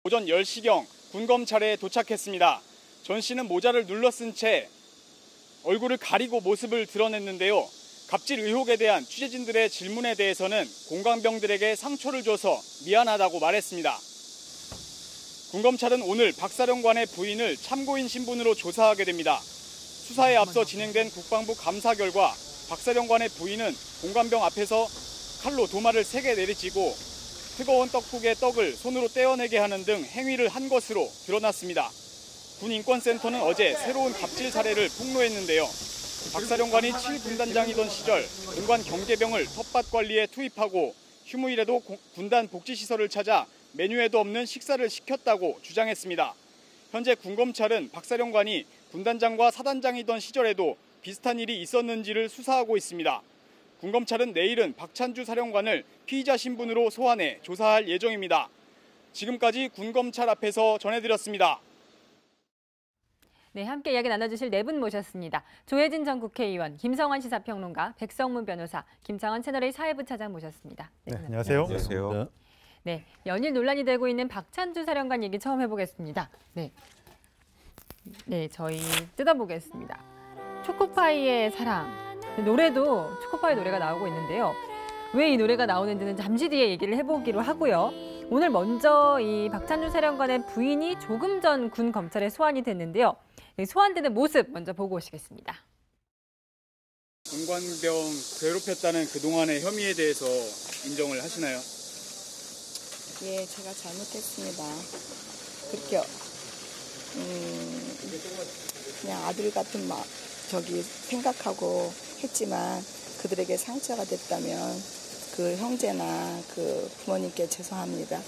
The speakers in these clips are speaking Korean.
오전 10시경 군검찰에 도착했습니다. 전 씨는 모자를 눌러쓴 채 얼굴을 가리고 모습을 드러냈는데요. 갑질 의혹에 대한 취재진들의 질문에 대해서는 공관병들에게 상처를 줘서 미안하다고 말했습니다. 군검찰은 오늘 박 사령관의 부인을 참고인 신분으로 조사하게 됩니다. 수사에 앞서 진행된 국방부 감사 결과 박 사령관의 부인은 공관병 앞에서 칼로 도마를 3개 내리치고 뜨거운 떡국의 떡을 손으로 떼어내게 하는 등 행위를 한 것으로 드러났습니다. 군인권센터는 어제 새로운 갑질 사례를 폭로했는데요. 박 사령관이 7군단장이던 시절 공관 경계병을 텃밭 관리에 투입하고 휴무일에도 군단 복지시설을 찾아 메뉴에도 없는 식사를 시켰다고 주장했습니다. 현재 군검찰은 박 사령관이 군단장과 사단장이던 시절에도 비슷한 일이 있었는지를 수사하고 있습니다. 군검찰은 내일은 박찬주 사령관을 피의자 신분으로 소환해 조사할 예정입니다. 지금까지 군검찰 앞에서 전해드렸습니다. 네, 함께 이야기 나눠주실 4분 모셨습니다. 조혜진 전 국회의원, 김성환 시사평론가, 백성문 변호사, 김창원 채널A 사회부 차장 모셨습니다. 네, 안녕하세요. 안녕하세요. 네, 연일 논란이 되고 있는 박찬주 사령관 얘기 처음 해보겠습니다. 네, 저희 뜯어보겠습니다. 초코파이의 사랑. 노래도 초코파이 노래가 나오고 있는데요. 왜 이 노래가 나오는지는 잠시 뒤에 얘기를 해보기로 하고요. 오늘 먼저 이 박찬주 사령관의 부인이 조금 전 군 검찰에 소환이 됐는데요. 소환되는 모습 먼저 보고 오시겠습니다. 공관병 괴롭혔다는 그동안의 혐의에 대해서 인정을 하시나요? 예, 제가 잘못했습니다. 그렇게 그냥 아들 같은 생각하고 했지만 그들에게 상처가 됐다면 그 형제나 그 부모님께 죄송합니다.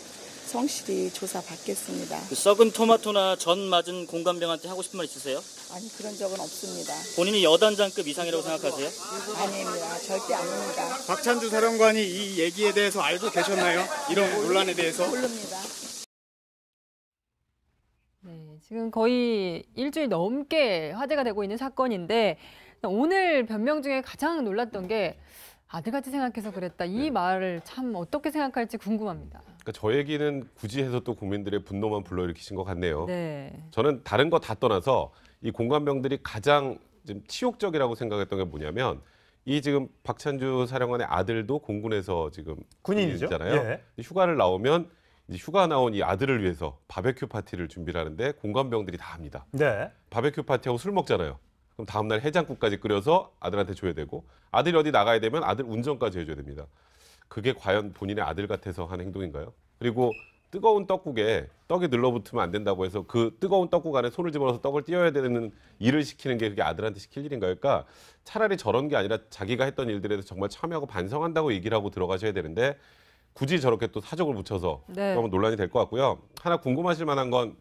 성실히 조사받겠습니다. 썩은 토마토나 전 맞은 공관병한테 하고 싶은 말 있으세요? 아니, 그런 적은 없습니다. 본인이 여단장급 이상이라고 생각하세요? 아닙니다. 절대 아닙니다. 박찬주 사령관이 이 얘기에 대해서 알고 계셨나요? 이런 논란에 대해서? 모릅니다. 네, 지금 거의 일주일 넘게 화제가 되고 있는 사건인데 오늘 변명 중에 가장 놀랐던 게 아들같이 생각해서 그랬다. 이 말을 참 어떻게 생각할지 궁금합니다. 그러니까 저 얘기는 굳이 해서 또 국민들의 분노만 불러일으키신 것 같네요. 네. 저는 다른 거 다 떠나서 이 공관병들이 가장 좀 치욕적이라고 생각했던 게 뭐냐면 이 지금 박찬주 사령관의 아들도 공군에서 지금 군인이잖아요. 예. 휴가를 나오면 이제 휴가 나온 이 아들을 위해서 바베큐 파티를 준비를 하는데 공관병들이 다 합니다. 네. 바베큐 파티하고 술 먹잖아요. 그럼 다음날 해장국까지 끓여서 아들한테 줘야 되고 아들이 어디 나가야 되면 아들 운전까지 해줘야 됩니다. 그게 과연 본인의 아들 같아서 한 행동인가요? 그리고 뜨거운 떡국에 떡이 늘러붙으면 안 된다고 해서 그 뜨거운 떡국 안에 손을 집어넣어서 떡을 띄워야 되는 일을 시키는 게 그게 아들한테 시킬 일인가요? 그러니까 차라리 저런 게 아니라 자기가 했던 일들에 대해서 정말 참여하고 반성한다고 얘기를 하고 들어가셔야 되는데 굳이 저렇게 또 사족을 붙여서 네. 그러면 논란이 될 것 같고요. 하나 궁금하실 만한 건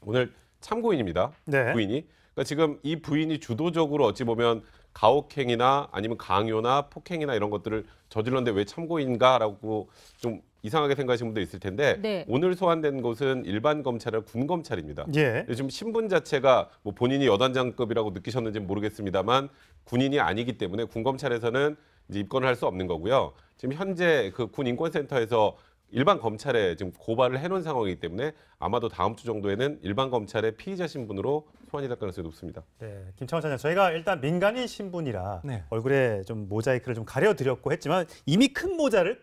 오늘 참고인입니다. 네. 부인이. 그러니까 지금 이 부인이 주도적으로 어찌 보면 가혹행위나 아니면 강요나 폭행이나 이런 것들을 저질렀는데 왜 참고인가라고 좀 이상하게 생각하시는 분도 있을 텐데 네. 오늘 소환된 곳은 일반 검찰, 군 검찰입니다. 예. 지금 신분 자체가 뭐 본인이 여단장급이라고 느끼셨는지는 모르겠습니다만 군인이 아니기 때문에 군 검찰에서는 이제 입건을 할 수 없는 거고요. 지금 현재 그 군 인권센터에서 일반 검찰에 지금 고발을 해놓은 상황이기 때문에 아마도 다음 주 정도에는 일반 검찰의 피의자 신분으로 소환이 될 가능성이 높습니다. 네, 김창원 차장, 저희가 일단 민간인 신분이라 얼굴에 좀 모자이크를 좀 가려드렸고 했지만 이미 큰 모자를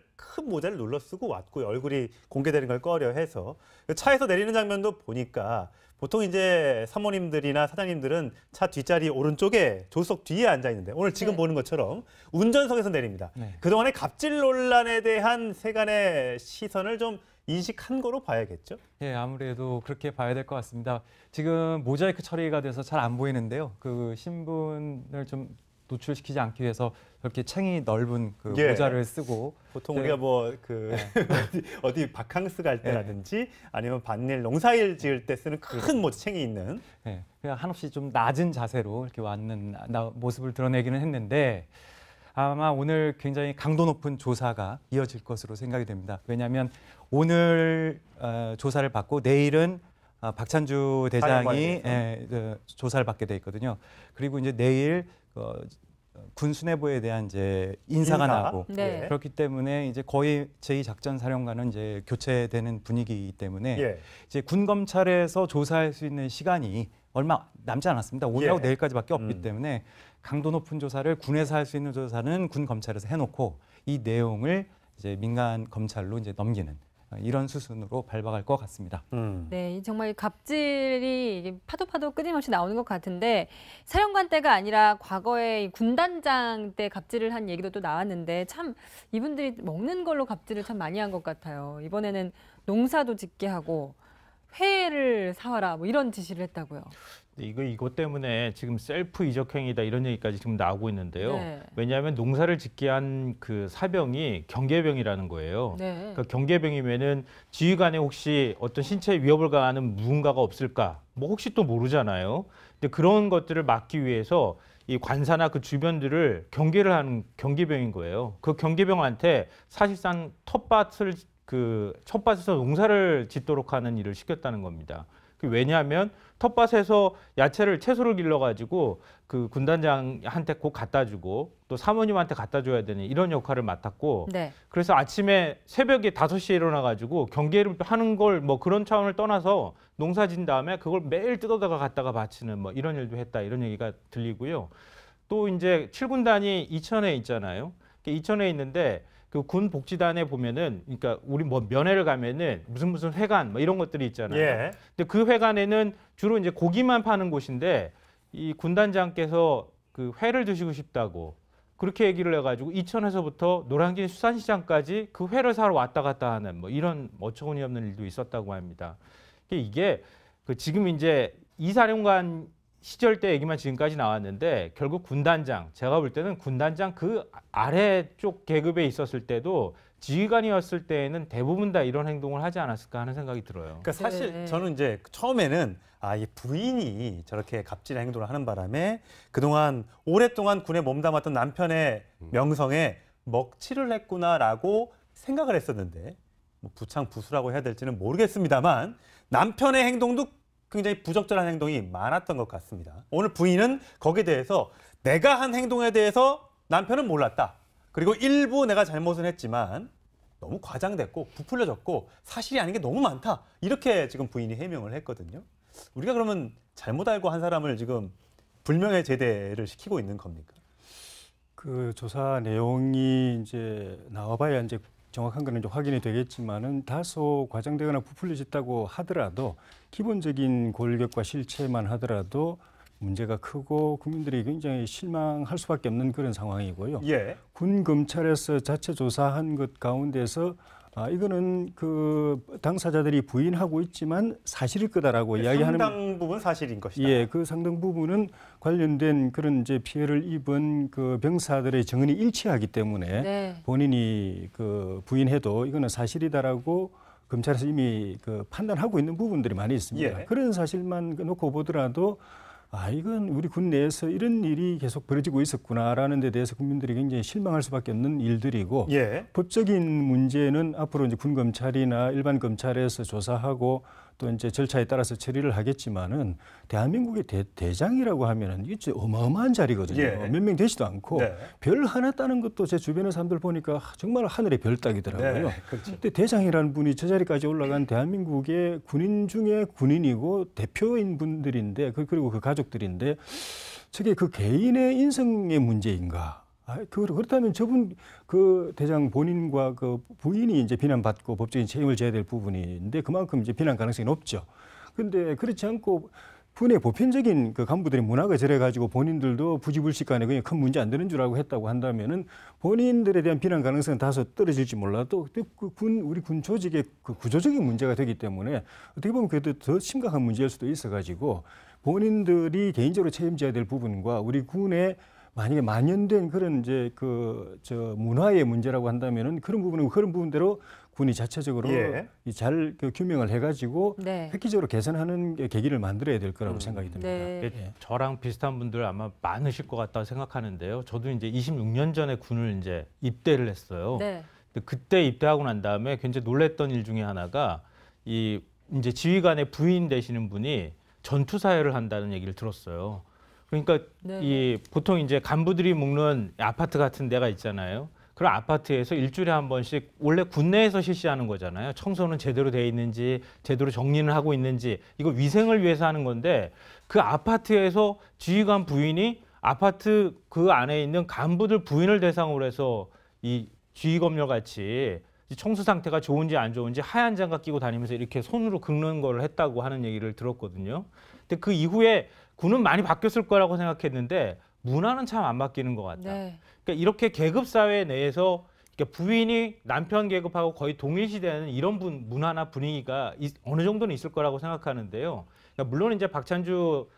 눌러 쓰고 왔고요. 얼굴이 공개되는 걸 꺼려해서 차에서 내리는 장면도 보니까 보통 이제 사모님들이나 사장님들은 차 뒷자리 오른쪽에 조수석 뒤에 앉아 있는데 오늘 지금 보는 것처럼 운전석에서 내립니다. 그동안의 갑질 논란에 대한 세간의 시선을 좀 인식한 거로 봐야겠죠? 예, 아무래도 그렇게 봐야 될 것 같습니다. 지금 모자이크 처리가 돼서 잘 안 보이는데요. 그 신분을 좀 노출시키지 않기 위해서 이렇게 챙이 넓은 그 모자를 쓰고 보통 우리가 뭐 어디 바캉스 갈 때라든지 아니면 반일 농사일 지을 때 쓰는 큰 모자 챙이 있는 그냥 한없이 좀 낮은 자세로 이렇게 왔는 모습을 드러내기는 했는데 아마 오늘 굉장히 강도 높은 조사가 이어질 것으로 생각이 됩니다. 왜냐하면 오늘 조사를 받고 내일은 박찬주 대장이 조사를 받게 돼 있거든요. 그리고 이제 내일 군 수뇌부에 대한 이제 인사가 인사? 나고 네. 그렇기 때문에 이제 거의 제2작전사령관은 이제 교체되는 분위기이기 때문에 예. 이제 군 검찰에서 조사할 수 있는 시간이 얼마 남지 않았습니다. 오늘하고 예. 내일까지밖에 없기 때문에 강도 높은 조사를 군에서 할 수 있는 조사는 군 검찰에서 해놓고 이 내용을 이제 민간 검찰로 이제 넘기는 이런 수순으로 밟아갈 것 같습니다. 네, 정말 갑질이 이게 파도 끊임없이 나오는 것 같은데 사령관 때가 아니라 과거에 군단장 때 갑질을 한 얘기도 또 나왔는데 참 이분들이 먹는 걸로 갑질을 참 많이 한 것 같아요. 이번에는 농사도 짓게 하고 회를 사와라 뭐 이런 지시를 했다고요. 이것 때문에 지금 셀프 이적행위다 이런 얘기까지 지금 나오고 있는데요. 네. 왜냐하면 농사를 짓게 한 그 사병이 경계병이라는 거예요. 네. 그러니까 경계병이면은 지휘관에 혹시 어떤 신체 위협을 가하는 무언가가 없을까? 뭐 혹시 또 모르잖아요. 근데 그런 것들을 막기 위해서 이 관사나 그 주변들을 경계를 하는 경계병인 거예요. 그 경계병한테 사실상 텃밭에서 농사를 짓도록 하는 일을 시켰다는 겁니다. 왜냐하면 텃밭에서 채소를 길러가지고 그 군단장한테 꼭 갖다 주고 또 사모님한테 갖다 줘야 되는 이런 역할을 맡았고 네. 그래서 아침에 새벽에 5시에 일어나가지고 경계를 하는 걸 뭐 그런 차원을 떠나서 농사 짓는 다음에 그걸 매일 뜯어다가 갖다가 바치는 뭐 이런 일도 했다 이런 얘기가 들리고요. 또 이제 7군단이 이천에 있잖아요. 이천에 있는데 그 군 복지단에 보면은 그러니까 우리 뭐 면회를 가면은 무슨 회관 뭐 이런 것들이 있잖아요. 예. 근데 그 회관에는 주로 이제 고기만 파는 곳인데 이 군단장께서 그 회를 드시고 싶다고 그렇게 얘기를 해가지고 이천에서부터 노량진 수산시장까지 그 회를 사러 왔다 갔다 하는 뭐 이런 어처구니 없는 일도 있었다고 합니다. 이게 그 지금 이제 이사령관 시절 때 얘기만 지금까지 나왔는데 결국 군단장, 제가 볼 때는 군단장 그 아래쪽 계급에 있었을 때도 지휘관이었을 때에는 대부분 다 이런 행동을 하지 않았을까 하는 생각이 들어요. 그러니까 사실 네. 저는 이제 처음에는 이 부인이 저렇게 갑질의 행동을 하는 바람에 그동안 오랫동안 군에 몸담았던 남편의 명성에 먹칠을 했구나라고 생각을 했었는데 뭐 부창부수라고 해야 될지는 모르겠습니다만 남편의 행동도 굉장히 부적절한 행동이 많았던 것 같습니다. 오늘 부인은 거기에 대해서 내가 한 행동에 대해서 남편은 몰랐다. 그리고 일부 내가 잘못은 했지만 너무 과장됐고 부풀려졌고 사실이 아닌 게 너무 많다. 이렇게 지금 부인이 해명을 했거든요. 우리가 그러면 잘못 알고 한 사람을 지금 불명예 제대를 시키고 있는 겁니까? 그 조사 내용이 이제 나와봐야 이제 정확한 거는 이제 확인이 되겠지만은 다소 과장되거나 부풀려졌다고 하더라도 기본적인 골격과 실체만 하더라도 문제가 크고 국민들이 굉장히 실망할 수밖에 없는 그런 상황이고요. 예. 군 검찰에서 자체 조사한 것 가운데서 이거는 그 당사자들이 부인하고 있지만 사실일 거다라고 이야기하는 상당 부분 사실인 것이다. 예, 그 상당 부분은 관련된 그런 이제 피해를 입은 그 병사들의 증언이 일치하기 때문에 네. 본인이 그 부인해도 이거는 사실이다라고 검찰에서 이미 그 판단하고 있는 부분들이 많이 있습니다. 예. 그런 사실만 놓고 보더라도 이건 우리 군 내에서 이런 일이 계속 벌어지고 있었구나라는 데 대해서 국민들이 굉장히 실망할 수밖에 없는 일들이고 예. 법적인 문제는 앞으로 이제 군 검찰이나 일반 검찰에서 조사하고 또 이제 절차에 따라서 처리를 하겠지만은 대한민국의 대장이라고 하면은 이게 진짜 어마어마한 자리거든요. 예. 몇 명 되지도 않고 네. 별 하나 따는 것도 제 주변의 사람들 보니까 정말 하늘의 별 따기더라고요. 네, 그렇죠. 근데 대장이라는 분이 저 자리까지 올라간 대한민국의 군인 중에 군인이고 대표인 분들인데 그리고 그 가족들인데 저게 그 개인의 인성의 문제인가? 그렇다면 저분 그 대장 본인과 그 부인이 이제 비난받고 법적인 책임을 져야 될 부분인데 그만큼 이제 비난 가능성이 높죠. 근데 그렇지 않고 군의 보편적인 그 간부들의 문화가 저래 가지고 본인들도 부지불식간에 그냥 큰 문제 안 되는 줄 알고 했다고 한다면은 본인들에 대한 비난 가능성은 다소 떨어질지 몰라도 우리 군 조직의 그 구조적인 문제가 되기 때문에 어떻게 보면 그래도 더 심각한 문제일 수도 있어 가지고 본인들이 개인적으로 책임져야 될 부분과 우리 군의 만약에 만연된 그런 이제 문화의 문제라고 한다면은 그런 부분대로 군이 자체적으로 예. 잘 규명을 해가지고 네. 획기적으로 개선하는 계기를 만들어야 될 거라고 생각이 듭니다. 네. 예. 저랑 비슷한 분들 아마 많으실 것 같다고 생각하는데요. 저도 이제 26년 전에 군을 이제 입대를 했어요. 네. 근데 그때 입대하고 난 다음에 굉장히 놀랬던 일 중에 하나가 이제 지휘관의 부인 되시는 분이 전투 사회를 한다는 얘기를 들었어요. 그러니까 네. 이 보통 이제 간부들이 묵는 아파트 같은 데가 있잖아요. 그런 아파트에서 일주일에 한 번씩 원래 군내에서 실시하는 거잖아요. 청소는 제대로 돼 있는지, 제대로 정리는 하고 있는지, 이거 위생을 위해서 하는 건데 그 아파트에서 지휘관 부인이 아파트 그 안에 있는 간부들 부인을 대상으로 해서 이 지휘검열 같이 청소 상태가 좋은지 안 좋은지 하얀 장갑 끼고 다니면서 이렇게 손으로 긁는 걸 했다고 하는 얘기를 들었거든요. 근데 그 이후에 군은 많이 바뀌었을 거라고 생각했는데 문화는 참 안 바뀌는 것 같다. 네. 그러니까 이렇게 계급 사회 내에서 그러니까 부인이 남편 계급하고 거의 동일시되는 이런 문화나 분위기가 어느 정도는 있을 거라고 생각하는데요. 그러니까 물론 이제 박찬주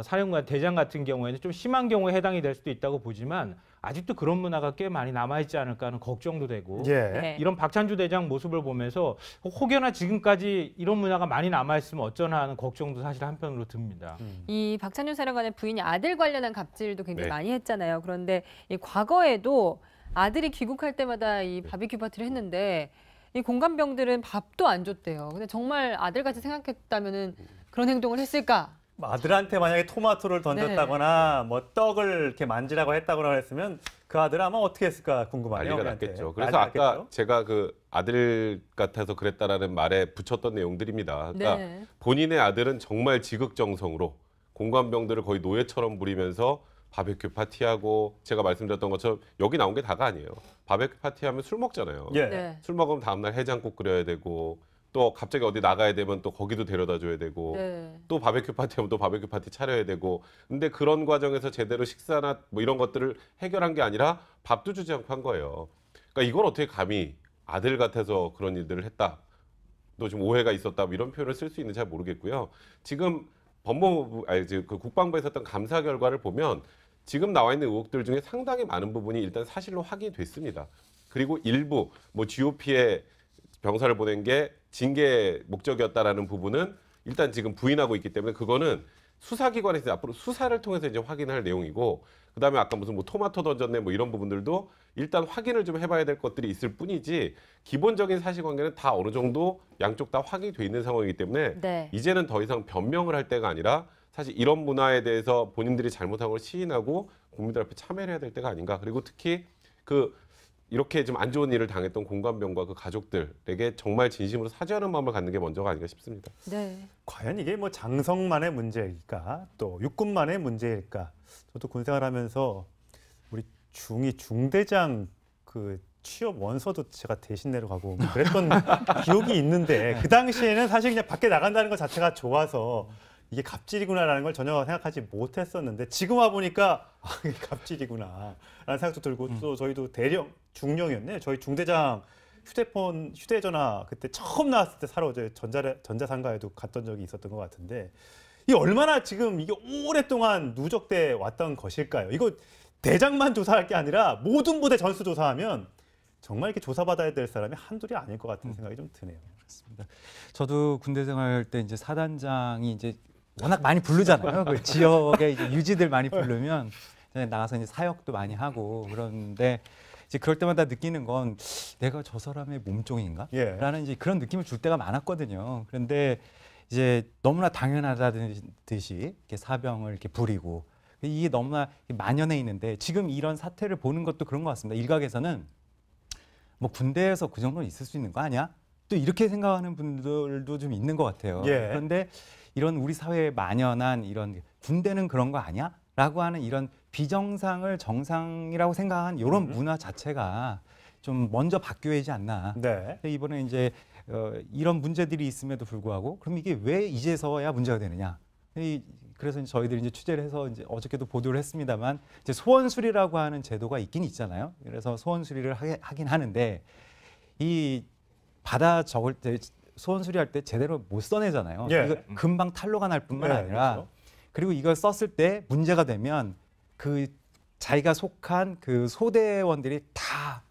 사령관 대장 같은 경우에는 좀 심한 경우에 해당이 될 수도 있다고 보지만 아직도 그런 문화가 꽤 많이 남아있지 않을까 하는 걱정도 되고 예. 네. 이런 박찬주 대장 모습을 보면서 혹여나 지금까지 이런 문화가 많이 남아있으면 어쩌나 하는 걱정도 사실 한편으로 듭니다. 이 박찬주 사령관의 부인이 아들 관련한 갑질도 굉장히 네. 많이 했잖아요. 그런데 이 과거에도 아들이 귀국할 때마다 이 바비큐 파티를 했는데 이 공감병들은 밥도 안 줬대요. 근데 정말 아들같이 생각했다면은 그런 행동을 했을까? 아들한테 만약에 토마토를 던졌다거나 뭐 떡을 이렇게 만지라고 했다거나 했으면 그 아들 아마 어떻게 했을까 궁금하네요. 난리가 우리한테. 났겠죠. 그래서 난리 아까 났겠죠? 제가 그 아들 같아서 그랬다라는 말에 붙였던 내용들입니다. 그러니까 네. 본인의 아들은 정말 지극정성으로 공관병들을 거의 노예처럼 부리면서 바베큐 파티하고 제가 말씀드렸던 것처럼 여기 나온 게 다가 아니에요. 바베큐 파티하면 술 먹잖아요. 예. 네. 술 먹으면 다음날 해장국 끓여야 되고 또 갑자기 어디 나가야 되면 또 거기도 데려다 줘야 되고 네. 또 바베큐 파티하면 또 바베큐 파티 차려야 되고 근데 그런 과정에서 제대로 식사나 뭐 이런 것들을 해결한 게 아니라 밥도 주지 않고 한 거예요. 그러니까 이걸 어떻게 감히 아들 같아서 그런 일들을 했다. 또 좀 오해가 있었다. 뭐 이런 표현을 쓸 수 있는지 잘 모르겠고요. 지금 법무부 그 국방부에 있었던 감사 결과를 보면 지금 나와 있는 의혹들 중에 상당히 많은 부분이 일단 사실로 확인이 됐습니다. 그리고 일부 뭐 GOP에 병사를 보낸 게 징계 목적이었다라는 부분은 일단 지금 부인하고 있기 때문에 그거는 수사기관에서 앞으로 수사를 통해서 이제 확인할 내용이고 그다음에 아까 무슨 뭐 토마토 던졌네 뭐 이런 부분들도 일단 확인을 좀 해봐야 될 것들이 있을 뿐이지 기본적인 사실관계는 다 어느 정도 양쪽 다 확인이 돼 있는 상황이기 때문에 네. 이제는 더 이상 변명을 할 때가 아니라 사실 이런 문화에 대해서 본인들이 잘못한 걸 시인하고 국민들 앞에 참여를 해야 될 때가 아닌가. 그리고 특히 그 이렇게 좀 안 좋은 일을 당했던 공관병과 그 가족들에게 정말 진심으로 사죄하는 마음을 갖는 게 먼저가 아닌가 싶습니다. 네. 과연 이게 뭐 장성만의 문제일까 또 육군만의 문제일까? 저도 군생활하면서 우리 중대장 그 취업 원서도 제가 대신 내려가고 그랬던 기억이 있는데 그 당시에는 사실 그냥 밖에 나간다는 것 자체가 좋아서 이게 갑질이구나라는 걸 전혀 생각하지 못했었는데 지금 와 보니까 아, 이게 갑질이구나라는 생각도 들고 또 저희도 대령 중령이었네. 저희 중대장 휴대전화 그때 처음 나왔을 때 사러 이제 전자상가에도 갔던 적이 있었던 것 같은데 이 얼마나 지금 이게 오랫동안 누적돼 왔던 것일까요? 이거 대장만 조사할 게 아니라 모든 부대 전수 조사하면 정말 이렇게 조사받아야 될 사람이 한둘이 아닐 것 같은 생각이 좀 드네요. 그렇습니다. 저도 군대 생활 때 이제 사단장이 이제 워낙 많이 부르잖아요. 그 지역에 이제 유지들 많이 부르면 나가서 이제 사역도 많이 하고 그런데 이제 그럴 때마다 느끼는 건 내가 저 사람의 몸종인가? 예. 라는 이제 그런 느낌을 줄 때가 많았거든요. 그런데 이제 너무나 당연하다듯이 이렇게 사병을 이렇게 부리고 이게 너무나 만연해 있는데 지금 이런 사태를 보는 것도 그런 것 같습니다. 일각에서는 뭐 군대에서 그 정도는 있을 수 있는 거 아니야? 또 이렇게 생각하는 분들도 좀 있는 것 같아요. 예. 그런데 이런 우리 사회에 만연한 이런 군대는 그런 거 아니야? 라고 하는 이런 비정상을 정상이라고 생각한 이런 문화 자체가 좀 먼저 바뀌어야지 않나. 네. 이번에 이제 이런 문제들이 있음에도 불구하고 그럼 이게 왜 이제서야 문제가 되느냐? 그래서 저희들이 이제 취재를 해서 이제 어저께도 보도를 했습니다만 이제 소원 수리라고 하는 제도가 있긴 있잖아요. 그래서 소원 수리를 하긴 하는데 이 받아 적을 때 소원 수리할 때 제대로 못 써내잖아요. 예. 이거 금방 탄로가 날 뿐만 네, 아니라 그렇죠. 그리고 이걸 썼을 때 문제가 되면 그 자기가 속한 그 소대원들이 다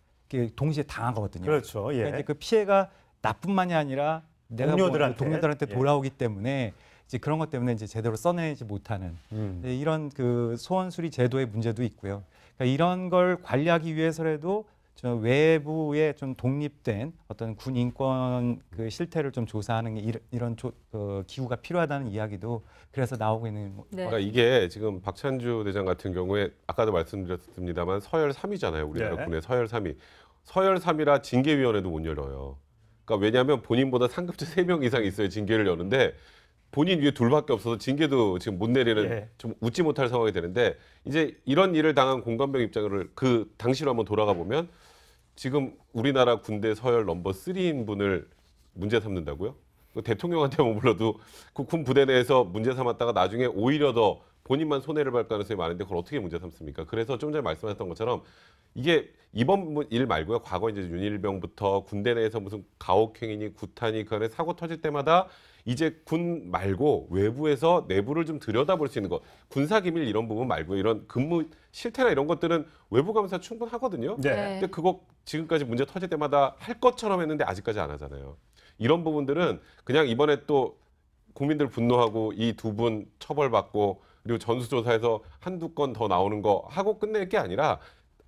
동시에 당하거든요. 그렇죠. 예. 그러니까 이제 그 피해가 나뿐만이 아니라 내가 동료들한테 예. 돌아오기 때문에 이제 그런 것 때문에 이제 제대로 써내지 못하는 이런 그 소원 수리 제도의 문제도 있고요. 그러니까 이런 걸 관리하기 위해서라도 저 외부의 좀 독립된 어떤 군 인권 그 실태를 좀 조사하는 게 이런 기구가 필요하다는 이야기도 그래서 나오고 있는. 네. 그러니까 이게 지금 박찬주 대장 같은 경우에 아까도 말씀드렸습니다만 서열 3위잖아요. 우리나라 네. 군의 서열 3위. 서열 3위라 징계위원회도 못 열어요. 그러니까 왜냐하면 본인보다 상급자 3명 이상 있어야 징계를 여는데 본인 위에 둘밖에 없어서 징계도 지금 못 내리는 예. 좀 웃지 못할 상황이 되는데 이제 이런 일을 당한 공관병 입장을 그 당시로 한번 돌아가 보면 지금 우리나라 군대 서열 넘버 3인 분을 문제 삼는다고요? 대통령한테만 불러도 그 군 부대 내에서 문제 삼았다가 나중에 오히려 더 본인만 손해를 볼 가능성이 많은데 그걸 어떻게 문제 삼습니까? 그래서 좀 전에 말씀하셨던 것처럼 이게 이번 일 말고요. 과거 이제 윤일병부터 군대 내에서 무슨 가혹행위니 구타니 그 안에 사고 터질 때마다 이제 군 말고 외부에서 내부를 좀 들여다볼 수 있는 것. 군사기밀 이런 부분 말고 이런 근무 실태나 이런 것들은 외부 감사 충분하거든요. 네. 근데 그거 지금까지 문제 터질 때마다 할 것처럼 했는데 아직까지 안 하잖아요. 이런 부분들은 그냥 이번에 또 국민들 분노하고 이 두 분 처벌받고 그리고 전수조사에서 한두 건 더 나오는 거 하고 끝낼 게 아니라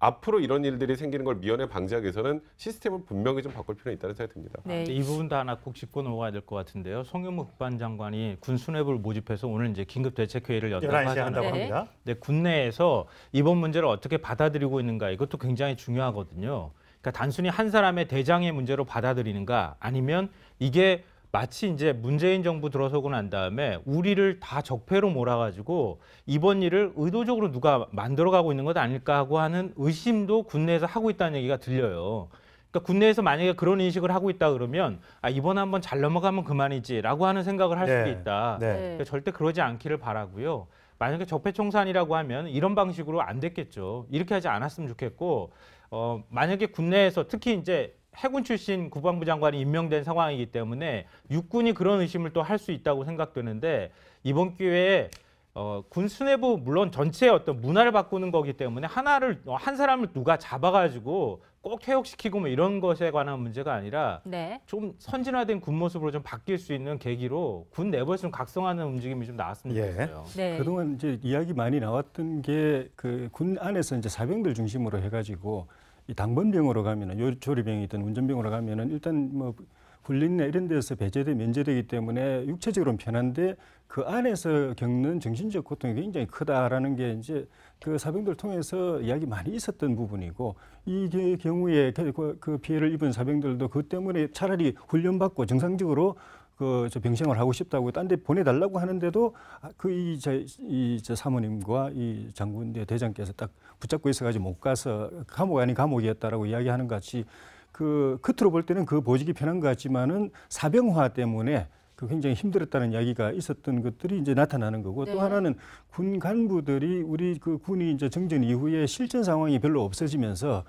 앞으로 이런 일들이 생기는 걸 미연에 방지하기 위해서는 시스템을 분명히 좀 바꿀 필요는 있다는 생각이 듭니다. 네. 이 부분도 하나 꼭 짚고 넘어가야 될 것 같은데요. 송영무 국방장관이 군 수뇌부를 모집해서 오늘 이제 긴급 대책회의를 연다고 11시에 하잖아요. 한다고 네. 합니다. 근데 국내에서 이번 문제를 어떻게 받아들이고 있는가 이것도 굉장히 중요하거든요. 그러니까 단순히 한 사람의 대장의 문제로 받아들이는가 아니면 이게 마치 이제 문재인 정부 들어서고 난 다음에 우리를 다 적폐로 몰아가지고 이번 일을 의도적으로 누가 만들어가고 있는 것 아닐까 하고 하는 의심도 군내에서 하고 있다는 얘기가 들려요. 그러니까 군내에서 만약에 그런 인식을 하고 있다 그러면 아 이번에 한번 잘 넘어가면 그만이지라고 하는 생각을 할 수도 있다. 네. 그러니까 절대 그러지 않기를 바라고요. 만약에 적폐청산이라고 하면 이런 방식으로 안 됐겠죠. 이렇게 하지 않았으면 좋겠고 만약에 군내에서 특히 이제 해군 출신 국방부 장관이 임명된 상황이기 때문에 육군이 그런 의심을 또 할 수 있다고 생각되는데 이번 기회에 군 수뇌부 물론 전체의 어떤 문화를 바꾸는 거기 때문에 한 사람을 누가 잡아가지고 꼭 퇴역시키고 뭐 이런 것에 관한 문제가 아니라 네. 좀 선진화된 군 모습으로 좀 바뀔 수 있는 계기로 군 내부에서 좀 각성하는 움직임이 좀 나왔으면 예. 좋겠어요. 네. 그동안 이제 이야기 많이 나왔던 게 그 군 안에서 이제 사병들 중심으로 해가지고 이 당번병으로 가면은 조리병이든 운전병으로 가면은 일단 뭐 훈련이나 이런 데서 배제돼 면제되기 때문에 육체적으로는 편한데 그 안에서 겪는 정신적 고통이 굉장히 크다라는 게 이제 그 사병들 통해서 이야기 많이 있었던 부분이고 이 경우에 그 피해를 입은 사병들도 그 때문에 차라리 훈련받고 정상적으로 저 병생활 하고 싶다고 딴 데 보내달라고 하는데도 이 사모님과 이 장군 대장께서 딱 붙잡고 있어가지고 못 가서 감옥 아닌 감옥이었다라고 이야기하는 것 같이 그 겉으로 볼 때는 그 보직이 편한 것 같지만은 사병화 때문에 그 굉장히 힘들었다는 이야기가 있었던 것들이 이제 나타나는 거고 네. 또 하나는 군 간부들이 우리 그 군이 이제 정전 이후에 실전 상황이 별로 없어지면서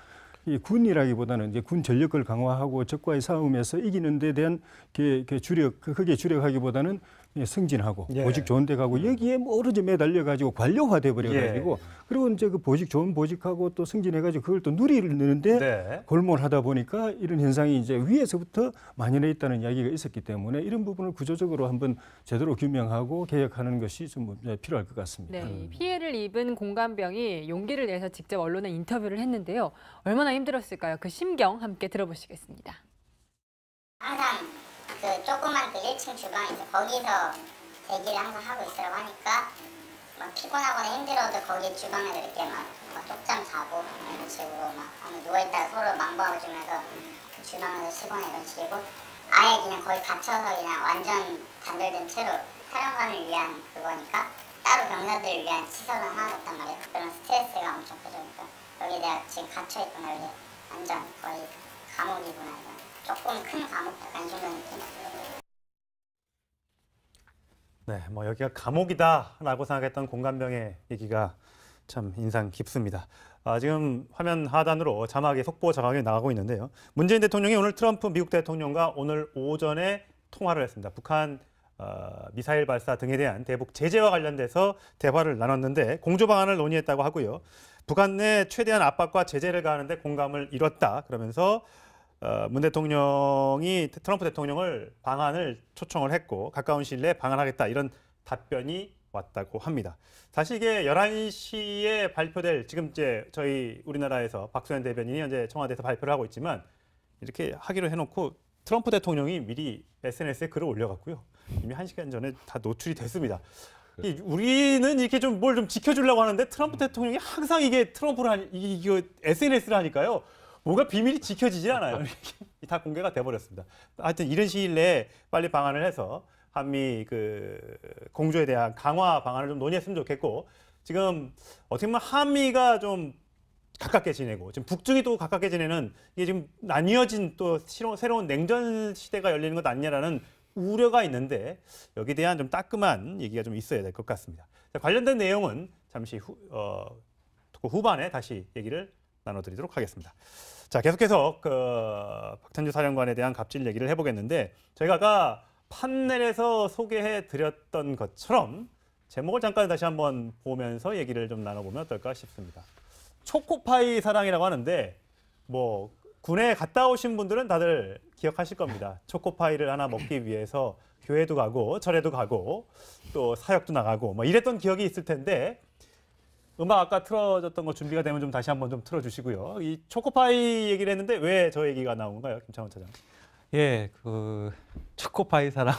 이 군이라기보다는 이제 군 전력을 강화하고 적과의 싸움에서 이기는 데 대한 거기에 주력하기보다는 승진하고 예. 보직 좋은 데 가고 여기에 오로지 매달려 가지고 관료화돼 버려 가지고 그리고 이제 그 좋은 보직하고 또 승진해 가지고 그걸 또 누리는데 네. 골몰하다 보니까 이런 현상이 이제 위에서부터 만연해 있다는 이야기가 있었기 때문에 이런 부분을 구조적으로 한번 제대로 규명하고 개혁하는 것이 좀 필요할 것 같습니다. 네, 피해를 입은 공관병이 용기를 내서 직접 언론에 인터뷰를 했는데요. 얼마나 힘들었을까요? 그 심경 함께 들어보시겠습니다. 항상 그 조그만 그 1층 주방에서 거기서 대기를 항상 하고 있으라고 하니까 막 피곤하거나 힘들어도 거기 주방에서 이렇게 막 쪽잠 자고 이런 식으로 막 누워있다가 서로 망보아주면서 그 주방에서 쉬거나 이런 식이고 아예 그냥 거의 갇혀서 그냥 완전 단절된 채로 사령관을 위한 그거니까 따로 병사들을 위한 시설은 하나도 없단 말이에요. 그런 스트레스가 엄청 크니까 여기 내가 지금 갇혀있구나 여기 완전 거의 감옥이구나 이런 조금 큰 감옥 약간 이런 느낌. 네, 뭐 여기가 감옥이다라고 생각했던 공관병의 얘기가 참 인상 깊습니다. 지금 화면 하단으로 자막에 속보 자막이 나가고 있는데요. 문재인 대통령이 오늘 트럼프 미국 대통령과 오늘 오전에 통화를 했습니다. 북한 미사일 발사 등에 대한 대북 제재와 관련돼서 대화를 나눴는데 공조 방안을 논의했다고 하고요. 북한 내 최대한 압박과 제재를 가하는데 공감을 이뤘다. 그러면서 문 대통령이 트럼프 대통령을 방안을 초청을 했고 가까운 시일 내에 방한하겠다 이런 답변이 왔다고 합니다. 사실 이게 11시에 발표될 지금 이제 저희 우리나라에서 박수현 대변인이 현재 청와대에서 발표를 하고 있지만 이렇게 하기로 해놓고 트럼프 대통령이 미리 SNS에 글을 올려갖고요. 이미 1시간 전에 다 노출이 됐습니다. 우리는 이렇게 좀 뭘 좀 지켜주려고 하는데 트럼프 대통령이 항상 이게 이거 SNS를 하니까요. 뭐가 비밀이 지켜지지 않아요. 다 공개가 돼버렸습니다. 하여튼 이런 시일 내에 빨리 방안을 해서 한미 그 공조에 대한 강화 방안을 좀 논의했으면 좋겠고 지금 어떻게 보면 한미가 좀 가깝게 지내고 지금 북중이 또 가깝게 지내는 이게 지금 나뉘어진 또 새로운 냉전 시대가 열리는 것 아니냐라는 우려가 있는데 여기에 대한 좀 따끔한 얘기가 좀 있어야 될 것 같습니다. 자, 관련된 내용은 잠시 후반에 다시 얘기를 나눠드리도록 하겠습니다. 자, 계속해서 그 박찬주 사령관에 대한 갑질 얘기를 해보겠는데 저희가 아까 판넬에서 소개해드렸던 것처럼 제목을 잠깐 다시 한번 보면서 얘기를 좀 나눠보면 어떨까 싶습니다. 초코파이 사랑이라고 하는데 뭐 군에 갔다 오신 분들은 다들 기억하실 겁니다. 초코파이를 하나 먹기 위해서 교회도 가고 절에도 가고 또 사역도 나가고 뭐 이랬던 기억이 있을 텐데 음악 아까 틀어졌던 거 준비가 되면 좀 다시 한번 좀 틀어주시고요. 이 초코파이 얘기를 했는데 왜 저 얘기가 나온 건가요, 김창원 차장? 예, 그 초코파이 사랑.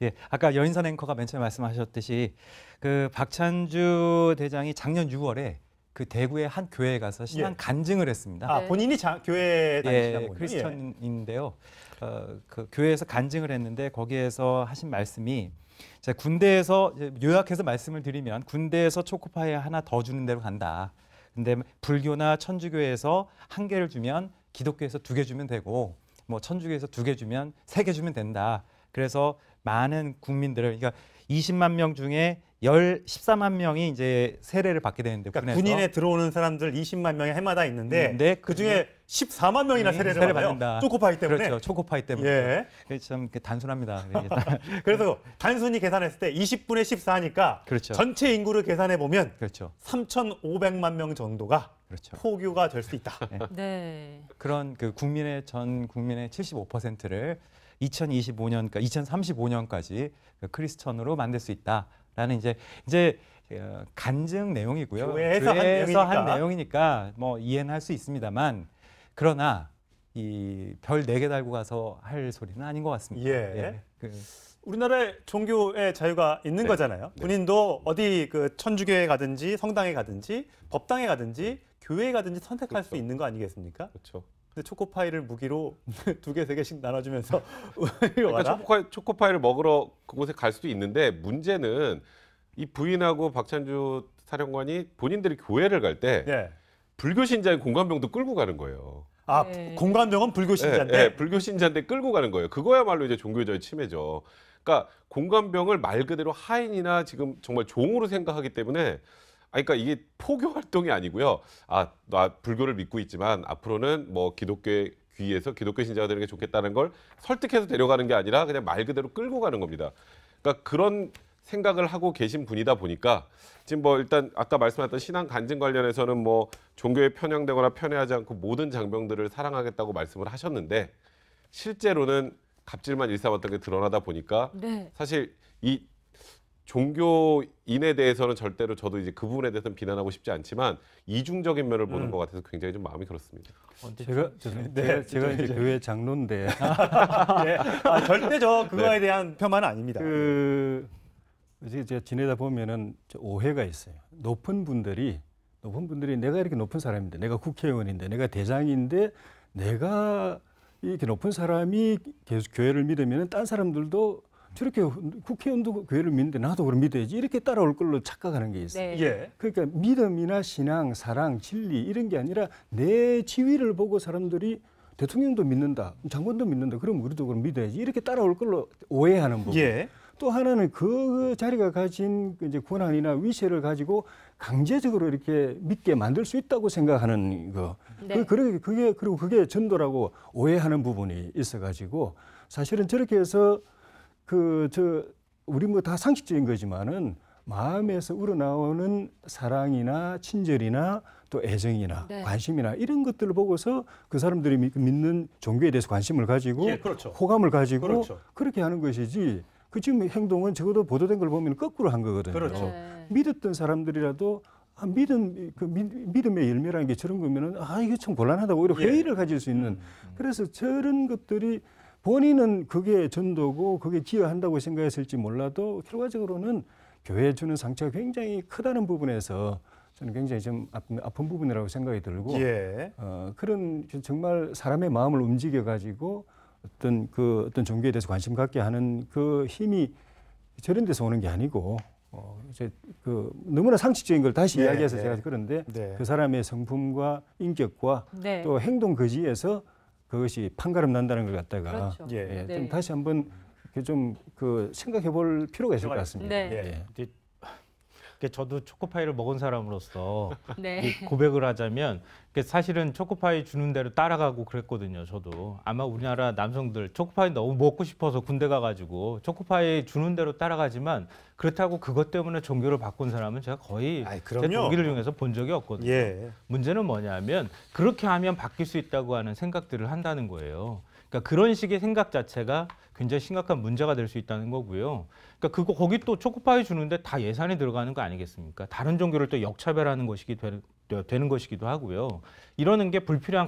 예, 아까 여인선 앵커가 맨 처음에 말씀하셨듯이 그 박찬주 대장이 작년 6월에 그 대구의 한 교회에 가서 신앙 간증을 했습니다. 아, 본인이 교회 다니시는 분이요? 크리스천인데요. 그 교회에서 간증을 했는데 거기에서 하신 말씀이 제가 군대에서 요약해서 말씀을 드리면 군대에서 초코파이 하나 더 주는 대로 간다. 근데 불교나 천주교에서 한 개를 주면 기독교에서 2개 주면 되고 뭐 천주교에서 2개 주면 3개 주면 된다. 그래서 많은 국민들을 그러니까 20만 명 중에 14만 명이 이제 세례를 받게 되는데 그러니까 군인에 들어오는 사람들 20만 명이 해마다 있는데 그중에 14만 명이나 세례를 받는다. 초코파이 때문에. 그렇죠. 초코파이 때문에. 예. 참 단순합니다. 그래서 단순히 계산했을 때 20분의 14니까 그렇죠. 전체 인구를 계산해 보면 그렇죠. 3,500만 명 정도가 그렇죠. 포교가 될 수 있다. 네. 그런 그 전 국민의 75%를 2025년까지 2035년까지 크리스천으로 만들 수 있다라는 이제 간증 내용이고요. 교회에서 한 내용이니까 뭐 이해는 할 수 있습니다만 그러나 이 별 4개 달고 가서 할 소리는 아닌 것 같습니다. 예. 우리나라에 종교의 자유가 있는 거잖아요. 군인도 어디 그 천주교에 가든지 성당에 가든지 법당에 가든지 교회에 가든지 선택할 수 있는 거 아니겠습니까? 그렇죠. 근데 초코파이를 무기로 2개, 3개씩 나눠주면서 그러니까 초코파이를 먹으러 그곳에 갈 수도 있는데 문제는 이 부인하고 박찬주 사령관이 본인들이 교회를 갈 때 불교 신자인 공관병도 끌고 가는 거예요. 아, 공관병은 불교 신자인데? 네, 불교 신자인데 끌고 가는 거예요. 그거야말로 이제 종교적인 침해죠. 그러니까 공관병을 말 그대로 하인이나 지금 정말 종으로 생각하기 때문에 그러니까 이게 포교 활동이 아니고요. 나 불교를 믿고 있지만 앞으로는 뭐 기독교에 귀의해서 기독교 신자가 되는 게 좋겠다는 걸 설득해서 데려가는 게 아니라 그냥 말 그대로 끌고 가는 겁니다. 그러니까 그런 생각을 하고 계신 분이다 보니까 지금 뭐 일단 아까 말씀하셨던 신앙 간증 관련해서는 뭐 종교에 편향되거나 편애하지 않고 모든 장병들을 사랑하겠다고 말씀을 하셨는데 실제로는 갑질만 일삼았던 게 드러나다 보니까 사실 이 종교인에 대해서는 절대로 저도 이제 그 부분에 대해서는 비난하고 싶지 않지만 이중적인 면을 보는 것 같아서 굉장히 좀 마음이 그렇습니다. 제가 이제 교회 장로인데 절대 그거에 대한 폄하는 아닙니다. 제가 지내다 보면은 오해가 있어요. 높은 분들이 내가 이렇게 높은 사람인데, 내가 국회의원인데, 내가 대장인데, 내가 이렇게 높은 사람이 계속 교회를 믿으면 딴 사람들도 저렇게 국회의원도 교회를 믿는데 나도 그럼 믿어야지 이렇게 따라올 걸로 착각하는 게 있어요. 그러니까 믿음이나 신앙, 사랑, 진리 이런 게 아니라 내 지위를 보고 사람들이 대통령도 믿는다, 장관도 믿는다, 그럼 우리도 그럼 믿어야지 이렇게 따라올 걸로 오해하는 부분. 또 하나는 그 자리가 가진 이제 권한이나 위세를 가지고 강제적으로 이렇게 믿게 만들 수 있다고 생각하는 거. 그게 전도라고 오해하는 부분이 있어가지고 사실은 저렇게 해서 우리 뭐 다 상식적인 거지만은 마음에서 우러나오는 사랑이나 친절이나 또 애정이나 관심이나 이런 것들을 보고서 그 사람들이 믿는 종교에 대해서 관심을 가지고 호감을 가지고 그렇게 하는 것이지. 그 지금 행동은 적어도 보도된 걸 보면 거꾸로 한 거거든요. 그렇죠. 네. 믿었던 사람들이라도 믿음의 열매라는 게 저런 거면은 이게 참 곤란하다고 오히려 회의를 가질 수 있는. 그래서 저런 것들이 본인은 그게 전도고 그게 기여한다고 생각했을지 몰라도 결과적으로는 교회에 주는 상처가 굉장히 크다는 부분에서 저는 굉장히 좀 아픈 부분이라고 생각이 들고 그런 정말 사람의 마음을 움직여 가지고 어떤 종교에 대해서 관심 갖게 하는 그 힘이 저런 데서 오는 게 아니고 이제 너무나 상식적인 걸 다시 이야기해서 제가 그런데 그 사람의 성품과 인격과 또 행동 거지에서 그것이 판가름 난다는 걸 갖다가 좀 다시 한번 좀 생각해 볼 필요가 있을 것 같습니다. 저도 초코파이를 먹은 사람으로서 고백을 하자면 사실은 초코파이 주는 대로 따라가고 그랬거든요. 저도 아마 우리나라 남성들 초코파이 너무 먹고 싶어서 군대 가가지고 초코파이 주는 대로 따라가지만 그렇다고 그것 때문에 종교를 바꾼 사람은 제가 거의 제 동기를 중에서 본 적이 없거든요. 문제는 뭐냐면 그렇게 하면 바뀔 수 있다고 하는 생각들을 한다는 거예요. 그러니까 그런 식의 생각 자체가 굉장히 심각한 문제가 될 수 있다는 거고요. 그러니까 거기 또 초코파이 주는데 다 예산이 들어가는 거 아니겠습니까? 다른 종교를 또 역차별하는 것이기 되는 것이기도 하고요. 이러는 게 불필요한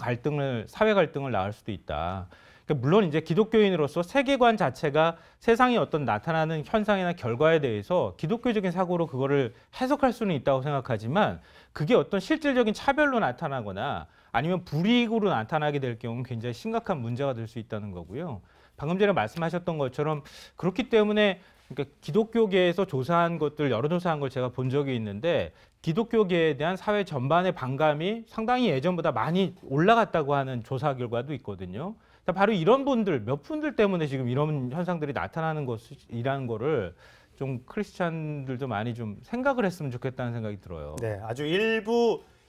사회 갈등을 낳을 수도 있다. 그러니까 물론 이제 기독교인으로서 세계관 자체가 세상에 어떤 나타나는 현상이나 결과에 대해서 기독교적인 사고로 그거를 해석할 수는 있다고 생각하지만 그게 어떤 실질적인 차별로 나타나거나 아니면 불이익으로 나타나게 될 경우는 굉장히 심각한 문제가 될 수 있다는 거고요. 방금 전에 말씀하셨던 것처럼 그렇기 때문에 그러니까 기독교계에서 조사한 것들 여러 조사한 걸 제가 본 적이 있는데 기독교계에 대한 사회 전반의 반감이 상당히 예전보다 많이 올라갔다고 하는 조사 결과도 있거든요. 바로 이런 분들 몇 분들 때문에 지금 이런 현상들이 나타나는 것이라는 거를 좀 크리스찬들도 많이 좀 생각을 했으면 좋겠다는 생각이 들어요. 네, 아주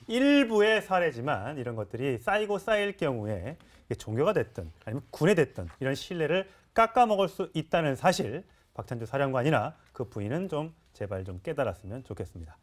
일부의 사례지만 이런 것들이 쌓이고 쌓일 경우에 종교가 됐든 아니면 군에 됐든 이런 신뢰를 깎아먹을 수 있다는 사실 박찬주 사령관이나 그 부인은 좀 제발 좀 깨달았으면 좋겠습니다.